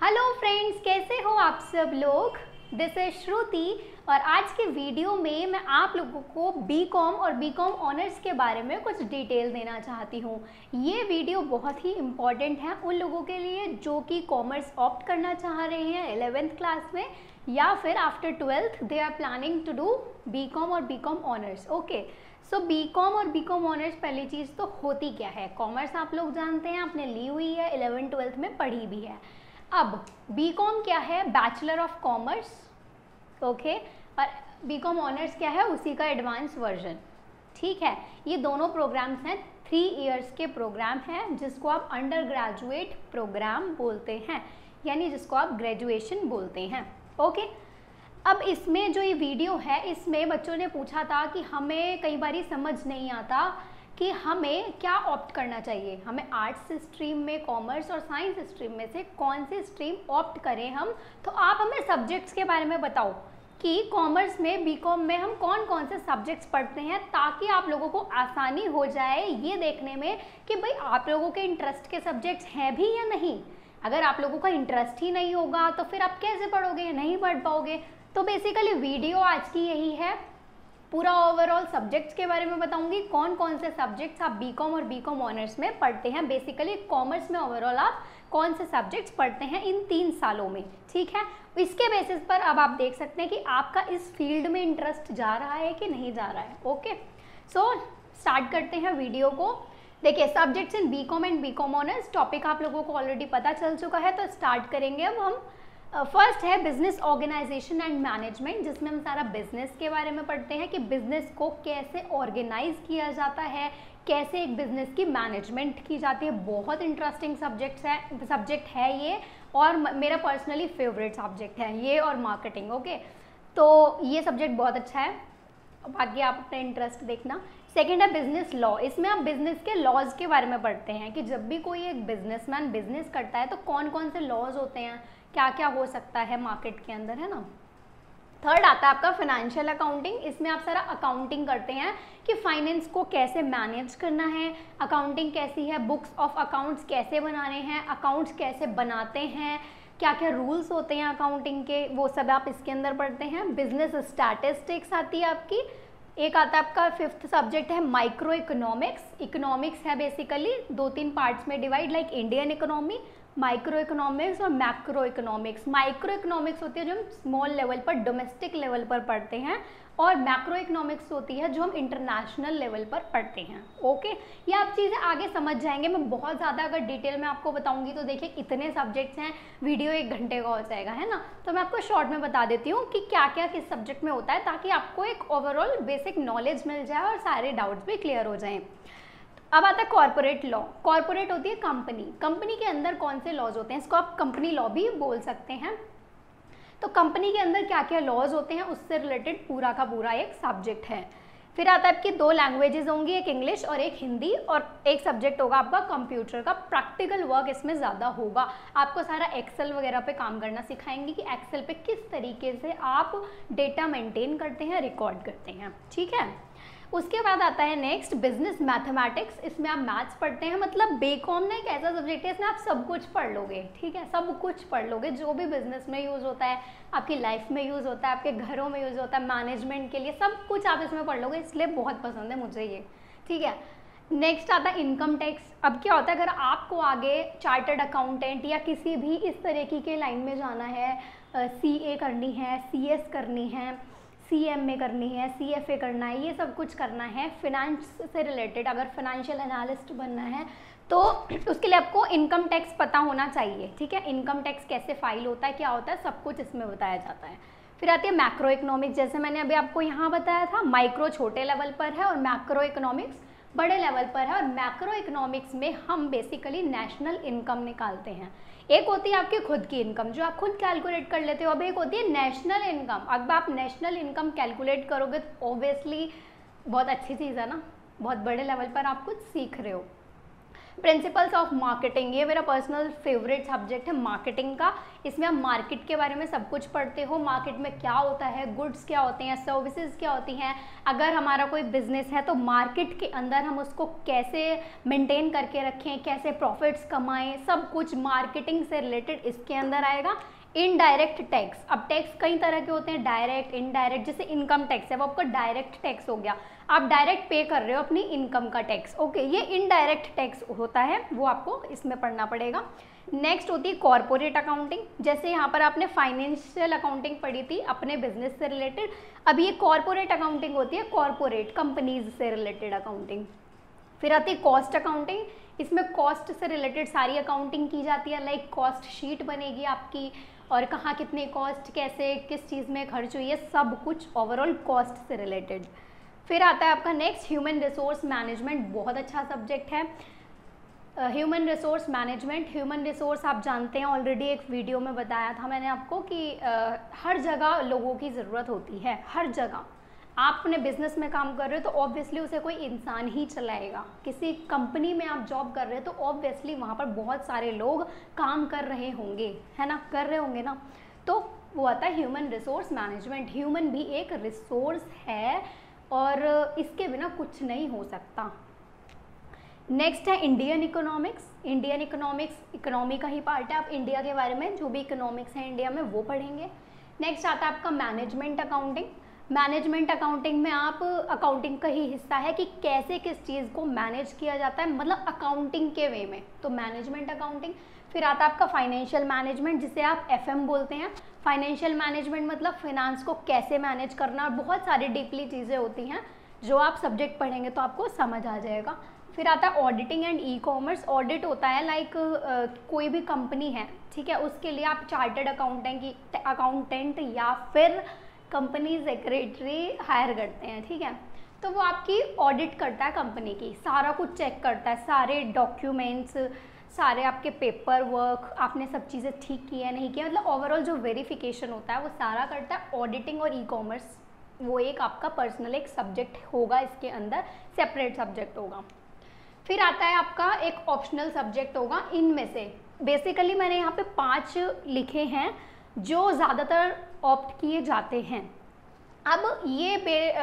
Hello friends, कैसे हो आप सब लोग। दिस इज श्रुति और आज के वीडियो में मैं आप लोगों को बीकॉम और बीकॉम ऑनर्स के बारे में कुछ डिटेल देना चाहती हूँ। ये वीडियो बहुत ही इम्पॉर्टेंट है उन लोगों के लिए जो कि कॉमर्स ऑप्ट करना चाह रहे हैं 11th क्लास में या फिर after 12th they are planning to do BCom और BCom honours. Okay, so BCom और बीकॉम ऑनर्स पहली चीज़ तो होती क्या है। कॉमर्स आप लोग जानते हैं, आपने ली हुई है, 11th 12th में पढ़ी भी है। अब बीकॉम क्या है, बैचलर ऑफ कॉमर्स। ओके, और बीकॉम ऑनर्स क्या है, उसी का एडवांस वर्जन। ठीक है, ये दोनों प्रोग्राम्स हैं, 3 इयर्स के प्रोग्राम हैं जिसको आप अंडर ग्रेजुएट प्रोग्राम बोलते हैं, यानी जिसको आप ग्रेजुएशन बोलते हैं। ओके, अब इसमें जो ये वीडियो है इसमें बच्चों ने पूछा था कि हमें कई बार समझ नहीं आता कि हमें क्या ऑप्ट करना चाहिए, हमें आर्ट्स स्ट्रीम में, कॉमर्स और साइंस स्ट्रीम में से कौन सी स्ट्रीम ऑप्ट करें हम। तो आप हमें सब्जेक्ट्स के बारे में बताओ कि कॉमर्स में, बीकॉम में हम कौन कौन से सब्जेक्ट्स पढ़ते हैं, ताकि आप लोगों को आसानी हो जाए ये देखने में कि भाई आप लोगों के इंटरेस्ट के सब्जेक्ट्स हैं भी या नहीं। अगर आप लोगों का इंटरेस्ट ही नहीं होगा तो फिर आप कैसे पढ़ोगे, नहीं पढ़ पाओगे। तो बेसिकली वीडियो आज की यही है, पूरा ओवरऑल सब्जेक्ट्स के बारे में बताऊंगी, कौन कौन से सब्जेक्ट्स आप बीकॉम और बीकॉम ऑनर्स में पढ़ते हैं। बेसिकली कॉमर्स में ओवरऑल आप कौन से सब्जेक्ट्स पढ़ते हैं इन 3 सालों में। ठीक है, इसके बेसिस पर अब आप देख सकते हैं कि आपका इस फील्ड में इंटरेस्ट जा रहा है कि नहीं जा रहा है। ओके, सो स्टार्ट करते हैं वीडियो को। देखिए, subjects in BCom and BCom honours, topic आप लोगों को ऑलरेडी पता चल चुका है, तो स्टार्ट करेंगे अब हम। फर्स्ट है बिजनेस ऑर्गेनाइजेशन एंड मैनेजमेंट, जिसमें हम सारा बिजनेस के बारे में पढ़ते हैं कि बिजनेस को कैसे ऑर्गेनाइज किया जाता है, कैसे एक बिजनेस की मैनेजमेंट की जाती है। बहुत इंटरेस्टिंग सब्जेक्ट है ये, और मेरा पर्सनली फेवरेट सब्जेक्ट है ये और मार्केटिंग। ओके, तो ये सब्जेक्ट बहुत अच्छा है, बाकी आप अपना इंटरेस्ट देखना। सेकेंड है बिजनेस लॉ, इसमें आप बिजनेस के लॉज के बारे में पढ़ते हैं कि जब भी कोई एक बिजनेसमैन बिजनेस करता है तो कौन कौन से लॉज होते हैं, क्या क्या हो सकता है मार्केट के अंदर, है ना। थर्ड आता है आपका फाइनेंशियल अकाउंटिंग, इसमें आप सारा अकाउंटिंग करते हैं कि फाइनेंस को कैसे मैनेज करना है, अकाउंटिंग कैसी है, बुक्स ऑफ अकाउंट्स कैसे बनाने हैं, अकाउंट्स कैसे बनाते हैं, क्या क्या रूल्स होते हैं अकाउंटिंग के, वो सब आप इसके अंदर पढ़ते हैं। बिजनेस स्टैटिस्टिक्स आती है आपकी। एक आता है आपका 5th सब्जेक्ट है माइक्रो इकोनॉमिक्स। इकोनॉमिक्स है बेसिकली 2-3 पार्ट्स में divide, like Indian economy, micro economics और मैक्रो इकोनॉमिक्स। माइक्रो इकोनॉमिक्स होती है जो हम स्मॉल लेवल पर, डोमेस्टिक लेवल पर पढ़ते हैं, और मैक्रो इकोनॉमिक्स होती है जो हम इंटरनेशनल लेवल पर पढ़ते हैं। ओके, ये आप चीज़ें आगे समझ जाएंगे। मैं बहुत ज़्यादा अगर डिटेल में आपको बताऊंगी तो देखिए इतने सब्जेक्ट्स हैं, वीडियो 1 घंटे का हो जाएगा, है ना। तो मैं आपको शॉर्ट में बता देती हूँ कि क्या क्या किस सब्जेक्ट में होता है, ताकि आपको एक ओवरऑल बेसिक नॉलेज मिल जाए और सारे डाउट्स भी क्लियर हो जाएं। अब आता है कॉर्पोरेट लॉ। कॉर्पोरेट होती है कंपनी, कंपनी के अंदर कौन से लॉज होते हैं, इसको आप कंपनी लॉ भी बोल सकते हैं। तो कंपनी के अंदर क्या क्या लॉज होते हैं उससे रिलेटेड पूरा का पूरा एक सब्जेक्ट है। फिर आता है आपकी 2 लैंग्वेजेस होंगी, एक इंग्लिश और एक हिंदी, और एक सब्जेक्ट होगा आपका कंप्यूटर का। प्रैक्टिकल वर्क इसमें ज़्यादा होगा, आपको सारा एक्सेल वगैरह पे काम करना सिखाएंगे कि एक्सेल पे किस तरीके से आप डेटा मेंटेन करते हैं, रिकॉर्ड करते हैं। ठीक है, उसके बाद आता है नेक्स्ट बिजनेस मैथमेटिक्स, इसमें आप मैथ्स पढ़ते हैं। मतलब बीकॉम ना एक ऐसा सब्जेक्ट है इसमें आप सब कुछ पढ़ लोगे। ठीक है, सब कुछ पढ़ लोगे, जो भी बिजनेस में यूज़ होता है, आपकी लाइफ में यूज़ होता है, आपके घरों में यूज़ होता है, मैनेजमेंट के लिए, सब कुछ आप इसमें पढ़ लोगे, इसलिए बहुत पसंद है मुझे ये। ठीक है, नेक्स्ट आता है इनकम टैक्स। अब क्या होता है, अगर आपको आगे चार्टर्ड अकाउंटेंट या किसी भी इस तरीके के लाइन में जाना है, CA करनी है, CS करनी है, CMA करनी है, CFA करना है, ये सब कुछ करना है फिनेंस से रिलेटेड, अगर फाइनेंशियल एनालिस्ट बनना है तो उसके लिए आपको इनकम टैक्स पता होना चाहिए। ठीक है, इनकम टैक्स कैसे फाइल होता है, क्या होता है, सब कुछ इसमें बताया जाता है। फिर आती है मैक्रो इकोनॉमिक्स, जैसे मैंने अभी आपको यहाँ बताया था, माइक्रो छोटे लेवल पर है और मैक्रो इकोनॉमिक्स बड़े लेवल पर है। और मैक्रो इकोनॉमिक्स में हम बेसिकली नेशनल इनकम निकालते हैं। एक होती है आपकी खुद की इनकम जो आप खुद कैलकुलेट कर लेते हो, अब एक होती है नेशनल इनकम। अब आप नेशनल इनकम कैलकुलेट करोगे तो ऑब्वियसली बहुत अच्छी चीज़ है ना, बहुत बड़े लेवल पर आप कुछ सीख रहे हो। प्रिंसिपल्स ऑफ मार्केटिंग, ये मेरा पर्सनल फेवरेट सब्जेक्ट है मार्केटिंग का। इसमें आप मार्केट के बारे में सब कुछ पढ़ते हो, मार्केट में क्या होता है, गुड्स क्या होते हैं, सर्विसेज क्या होती हैं, अगर हमारा कोई बिजनेस है तो मार्केट के अंदर हम उसको कैसे मेंटेन करके रखें, कैसे प्रॉफिट्स कमाएं, सब कुछ मार्केटिंग से रिलेटेड इसके अंदर आएगा। इनडायरेक्ट टैक्स, अब टैक्स कई तरह के होते हैं, डायरेक्ट, इनडायरेक्ट। जैसे इनकम टैक्स है वो आपका डायरेक्ट टैक्स हो गया, आप डायरेक्ट पे कर रहे हो अपनी इनकम का टैक्स, ओके। ये इनडायरेक्ट टैक्स होता है, वो आपको इसमें पढ़ना पड़ेगा। नेक्स्ट होती है कॉर्पोरेट अकाउंटिंग, जैसे यहाँ पर आपने फाइनेंशियल अकाउंटिंग पढ़ी थी अपने बिजनेस से रिलेटेड, अब ये कॉर्पोरेट अकाउंटिंग होती है, कॉर्पोरेट कंपनीज से रिलेटेड अकाउंटिंग। फिर आती है कॉस्ट अकाउंटिंग, इसमें कॉस्ट से रिलेटेड सारी अकाउंटिंग की जाती है, लाइक कॉस्ट शीट बनेगी आपकी, और कहाँ कितने कॉस्ट, कैसे किस चीज़ में खर्च हुई है, सब कुछ ओवरऑल कॉस्ट से रिलेटेड। फिर आता है आपका नेक्स्ट ह्यूमन रिसोर्स मैनेजमेंट, बहुत अच्छा सब्जेक्ट है human resource management. Human resource आप जानते हैं, ऑलरेडी एक वीडियो में बताया था मैंने आपको कि हर जगह लोगों की ज़रूरत होती है, हर जगह। आप अपने बिजनेस में काम कर रहे हो तो ऑब्वियसली उसे कोई इंसान ही चलाएगा, किसी कंपनी में आप जॉब कर रहे हो तो ऑब्वियसली वहाँ पर बहुत सारे लोग काम कर रहे होंगे, है ना, कर रहे होंगे ना, तो वो आता है ह्यूमन रिसोर्स मैनेजमेंट। ह्यूमन भी एक रिसोर्स है और इसके बिना कुछ नहीं हो सकता। नेक्स्ट है Indian economics. Indian economics economy का ही पार्ट है, आप इंडिया के बारे में जो भी इकोनॉमिक्स है इंडिया में वो पढ़ेंगे। नेक्स्ट आता है आपका मैनेजमेंट अकाउंटिंग। मैनेजमेंट अकाउंटिंग में आप अकाउंटिंग का ही हिस्सा है कि कैसे किस चीज़ को मैनेज किया जाता है, मतलब अकाउंटिंग के वे में, तो मैनेजमेंट अकाउंटिंग। फिर आता है आपका फाइनेंशियल मैनेजमेंट, जिसे आप FM बोलते हैं। फाइनेंशियल मैनेजमेंट मतलब फाइनेंस को कैसे मैनेज करना, और बहुत सारी डीपली चीज़ें होती हैं जो आप सब्जेक्ट पढ़ेंगे तो आपको समझ आ जाएगा। फिर आता है ऑडिटिंग एंड ई-कॉमर्स। ऑडिट होता है लाइक कोई भी कंपनी है, ठीक है, उसके लिए आप चार्टर्ड अकाउंटेंट या फिर कंपनी सेक्रेटरी हायर करते हैं, ठीक है, तो वो आपकी ऑडिट करता है कंपनी की, सारा कुछ चेक करता है, सारे डॉक्यूमेंट्स, सारे आपके पेपर वर्क, आपने सब चीज़ें ठीक की है नहीं किया, मतलब ओवरऑल जो वेरिफिकेशन होता है वो सारा करता है। ऑडिटिंग और ई-कॉमर्स वो एक आपका पर्सनल एक सब्जेक्ट होगा, इसके अंदर सेपरेट सब्जेक्ट होगा। फिर आता है आपका एक ऑप्शनल सब्जेक्ट होगा, इनमें से बेसिकली मैंने यहाँ पे 5 लिखे हैं जो ज़्यादातर ऑप्ट किए जाते हैं। अब ये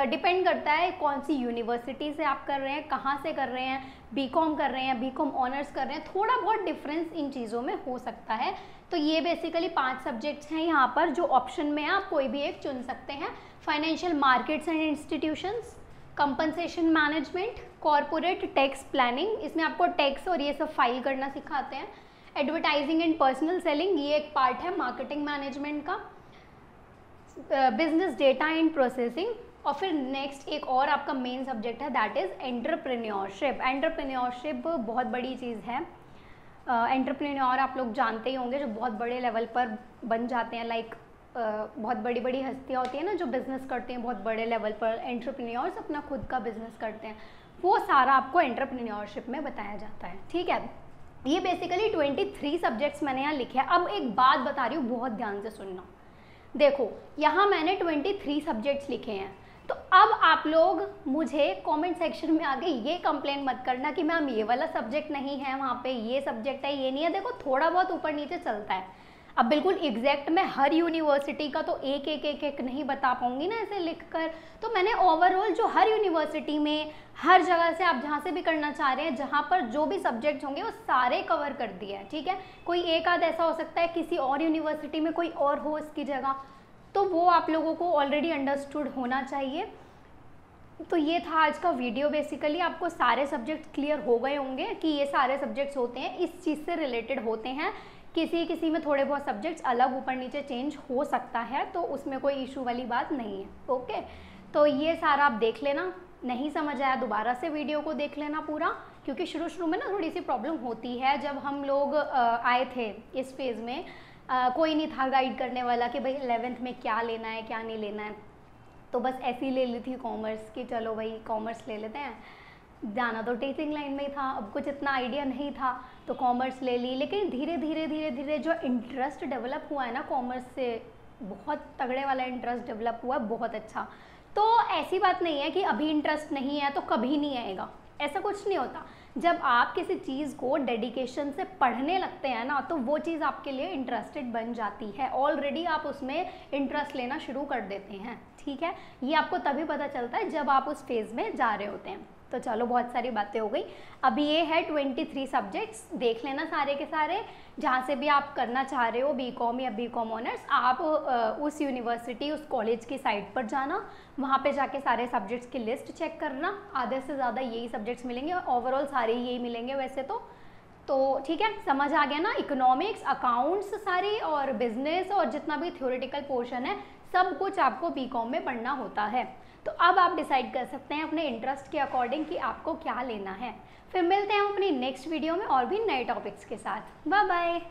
डिपेंड करता है कौन सी यूनिवर्सिटी से आप कर रहे हैं, कहाँ से कर रहे हैं, बीकॉम कर रहे हैं, बीकॉम ऑनर्स कर रहे हैं, थोड़ा बहुत डिफरेंस इन चीज़ों में हो सकता है। तो ये बेसिकली 5 सब्जेक्ट्स हैं यहाँ पर जो ऑप्शन में आप कोई भी एक चुन सकते हैं। Financial markets and institutions, compensation management, corporate tax planning, इसमें आपको टैक्स और ये सब फाइल करना सिखाते हैं। एडवर्टाइजिंग एंड पर्सनल सेलिंग, ये एक पार्ट है मार्केटिंग मैनेजमेंट का। बिजनेस डेटा एंड प्रोसेसिंग, और फिर नेक्स्ट एक और आपका मेन सब्जेक्ट है दैट इज़ एंटरप्रेन्योरशिप। एंटरप्रेन्योरशिप बहुत बड़ी चीज़ है। एंटरप्रेन्योर आप लोग जानते ही होंगे जो बहुत बड़े लेवल पर बन जाते हैं, लाइक बहुत बड़ी बड़ी हस्तियाँ होती हैं ना जो बिज़नेस करती हैं बहुत बड़े लेवल पर, एंटरप्रेन्योर्स अपना खुद का बिजनेस करते हैं, वो सारा आपको एंटरप्रेन्योरशिप में बताया जाता है, ठीक है। ये बेसिकली 23 सब्जेक्ट्स मैंने यहाँ लिखे हैं। अब एक बात बता रही हूँ, बहुत ध्यान से सुनना। देखो यहाँ मैंने 23 सब्जेक्ट्स लिखे हैं, तो अब आप लोग मुझे कमेंट सेक्शन में आके ये कंप्लेन मत करना कि मैम ये वाला सब्जेक्ट नहीं है, वहाँ पे ये सब्जेक्ट है, ये नहीं है। देखो थोड़ा बहुत ऊपर नीचे चलता है। अब बिल्कुल एग्जैक्ट मैं हर यूनिवर्सिटी का तो एक नहीं बता पाऊंगी ना ऐसे लिखकर, तो मैंने ओवरऑल जो हर यूनिवर्सिटी में हर जगह से आप जहाँ से भी करना चाह रहे हैं, जहाँ पर जो भी सब्जेक्ट होंगे वो सारे कवर कर दिए हैं, ठीक है। कोई एक आध ऐसा हो सकता है किसी और यूनिवर्सिटी में कोई और हो इसकी जगह, तो वो आप लोगों को ऑलरेडी अंडरस्टूड होना चाहिए। तो ये था आज का वीडियो। बेसिकली आपको सारे सब्जेक्ट क्लियर हो गए होंगे कि ये सारे सब्जेक्ट्स होते हैं, इस चीज़ से रिलेटेड होते हैं। किसी में थोड़े बहुत सब्जेक्ट्स अलग ऊपर नीचे चेंज हो सकता है, तो उसमें कोई इशू वाली बात नहीं है, ओके। तो ये सारा आप देख लेना, नहीं समझ आया दोबारा से वीडियो को देख लेना पूरा, क्योंकि शुरू में ना थोड़ी सी प्रॉब्लम होती है। जब हम लोग आए थे इस फेज़ में कोई नहीं था गाइड करने वाला कि भाई 11th में क्या लेना है क्या नहीं लेना है, तो बस ऐसे ही ले ली थी कॉमर्स कि चलो भाई कॉमर्स ले लेते हैं। जाना तो टीचिंग लाइन में ही था, अब कुछ इतना आइडिया नहीं था तो कॉमर्स ले ली, लेकिन धीरे धीरे जो इंटरेस्ट डेवलप हुआ है ना कॉमर्स से, बहुत तगड़े वाला इंटरेस्ट डेवलप हुआ, बहुत अच्छा। तो ऐसी बात नहीं है कि अभी इंटरेस्ट नहीं है तो कभी नहीं आएगा, ऐसा कुछ नहीं होता। जब आप किसी चीज़ को डेडिकेशन से पढ़ने लगते हैं ना, तो वो चीज़ आपके लिए इंटरेस्टेड बन जाती है, ऑलरेडी आप उसमें इंटरेस्ट लेना शुरू कर देते हैं। ठीक है, ये आपको तभी पता चलता है जब आप उस फेज़ में जा रहे होते हैं। तो चलो, बहुत सारी बातें हो गई। अभी ये है 23 सब्जेक्ट्स, देख लेना सारे के सारे। जहाँ से भी आप करना चाह रहे हो बीकॉम या बीकॉम ऑनर्स, आप उस यूनिवर्सिटी, उस कॉलेज की साइट पर जाना, वहाँ पे जाके सारे सब्जेक्ट्स की लिस्ट चेक करना। आधे से ज़्यादा यही सब्जेक्ट्स मिलेंगे, ओवरऑल सारे यही मिलेंगे वैसे तो ठीक है, समझ आ गया ना। इकोनॉमिक्स, अकाउंट्स सारी, और बिजनेस, और जितना भी थ्योरेटिकल पोर्शन है, सब कुछ आपको बीकॉम में पढ़ना होता है। तो अब आप डिसाइड कर सकते हैं अपने इंटरेस्ट के अकॉर्डिंग कि आपको क्या लेना है। फिर मिलते हैं अपनी नेक्स्ट वीडियो में और भी नए टॉपिक्स के साथ। Bye bye.